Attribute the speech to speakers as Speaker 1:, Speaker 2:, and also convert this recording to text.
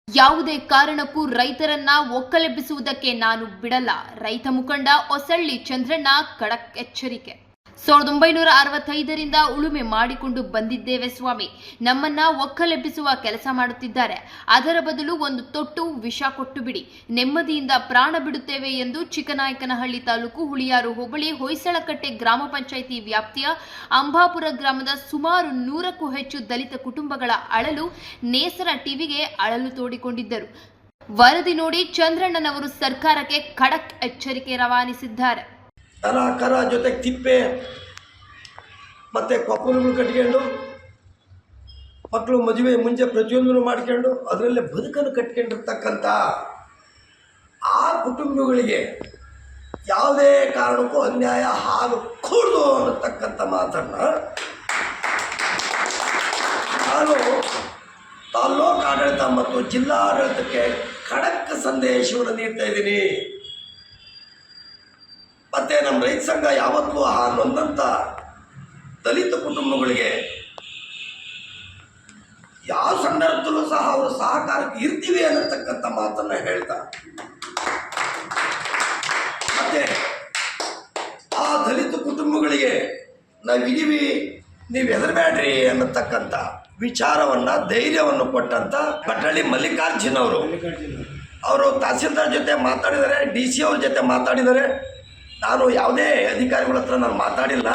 Speaker 1: ಯಾವುದೇ ಕಾರಣಕ್ಕೂ ರೈತರನ್ನ ಒಕ್ಕಲೆಬ್ಬಿಸುವುದಕ್ಕೆ ನಾನು ಬಿಡಲ್ಲ. ರೈತ ಮುಖಂಡ ಹೊಸಳ್ಳಿ ಚಂದ್ರಣ್ಣ ಖಡಕ್ ಎಚ್ಚರಿಕೆ. 1965ರಿಂದ ಉಳುಮೆ ಮಾಡಿಕೊಂಡು ಬಂದಿದ್ದೇವೆ ಸ್ವಾಮಿ. ನಮ್ಮನ್ನ ಒಕ್ಕಲೆಬ್ಬಿಸುವ ಕೆಲಸ ಮಾಡುತ್ತಿದ್ದಾರೆ. ಅದರ ಬದಲು ಒಂದು ತೊಟ್ಟು ವಿಷ ಕೊಟ್ಟು ಬಿಡಿ, ನೆಮ್ಮದಿಯಿಂದ ಪ್ರಾಣ ಬಿಡುತ್ತೇವೆ ಎಂದು ಚಿಕ್ಕನಾಯಕನಹಳ್ಳಿ ತಾಲೂಕು ಹುಳಿಯಾರು ಹೋಬಳಿ ಹೊಯ್ಸಳಕಟ್ಟೆ ಗ್ರಾಮ ಪಂಚಾಯಿತಿ ವ್ಯಾಪ್ತಿಯ ಅಂಬಾಪುರ ಗ್ರಾಮದ ಸುಮಾರು 100ಕ್ಕೂ ಹೆಚ್ಚು ದಲಿತ ಕುಟುಂಬಗಳ ಅಳಲು ನೇಸರ ಟಿವಿಗೆ ಅಳಲು ತೋಡಿಕೊಂಡಿದ್ದರು. ವರದಿ ನೋಡಿ ಚಂದ್ರಣ್ಣನವರು ಸರ್ಕಾರಕ್ಕೆ ಖಡಕ್ ಎಚ್ಚರಿಕೆ ರವಾನಿಸಿದ್ದಾರೆ.
Speaker 2: ದನ ಕರ ಜೊತೆಗೆ ತಿಪ್ಪೆ ಮತ್ತು ಕೊಪ್ಪಲುಗಳು ಕಟ್ಕೊಂಡು ಮಕ್ಕಳು ಮದುವೆ ಮುಂಚೆ ಪ್ರತಿಯೊಂದನ್ನು ಮಾಡ್ಕೊಂಡು ಅದರಲ್ಲೇ ಬದುಕನ್ನು ಕಟ್ಕೊಂಡಿರ್ತಕ್ಕಂಥ ಆ ಕುಟುಂಬಗಳಿಗೆ ಯಾವುದೇ ಕಾರಣಕ್ಕೂ ಅನ್ಯಾಯ ಆಗಕೂಡದು ಅನ್ನತಕ್ಕಂಥ ಮಾತನ್ನು ನಾನು ತಾಲ್ಲೂಕು ಆಡಳಿತ ಮತ್ತು ಜಿಲ್ಲಾ ಆಡಳಿತಕ್ಕೆ ಖಡಕ್ ಸಂದೇಶವನ್ನು ನೀಡ್ತಾ ಇದ್ದೀನಿ. ಮತ್ತು ನಮ್ಮ ರೈತ ಸಂಘ ಯಾವತ್ತೂ ಆ ನೊಂದಂಥ ದಲಿತ ಕುಟುಂಬಗಳಿಗೆ ಯಾವ ಸಂದರ್ಭದಲ್ಲೂ ಸಹ ಅವರು ಸಹಕಾರಕ್ಕೆ ಇರ್ತೀವಿ ಅನ್ನತಕ್ಕಂಥ ಮಾತನ್ನು ಹೇಳ್ತಾ, ಮತ್ತು ಆ ದಲಿತ ಕುಟುಂಬಗಳಿಗೆ ನಾವಿದ್ದೀವಿ, ನೀವು ಹೆದರಬೇಡ್ರಿ ಅನ್ನತಕ್ಕಂಥ ವಿಚಾರವನ್ನು ಧೈರ್ಯವನ್ನು ಕೊಟ್ಟಂಥ ಕಟ್ಟಳ್ಳಿ ಮಲ್ಲಿಕಾರ್ಜುನ್ ಅವರು ತಹಸೀಲ್ದಾರ್ ಜೊತೆ ಮಾತಾಡಿದ್ದಾರೆ, DC ಅವ್ರ ಜೊತೆ ಮಾತಾಡಿದ್ದಾರೆ. ನಾನು ಯಾವುದೇ ಅಧಿಕಾರಿಗಳ ಹತ್ರ ನಾನು ಮಾತಾಡಿಲ್ಲ.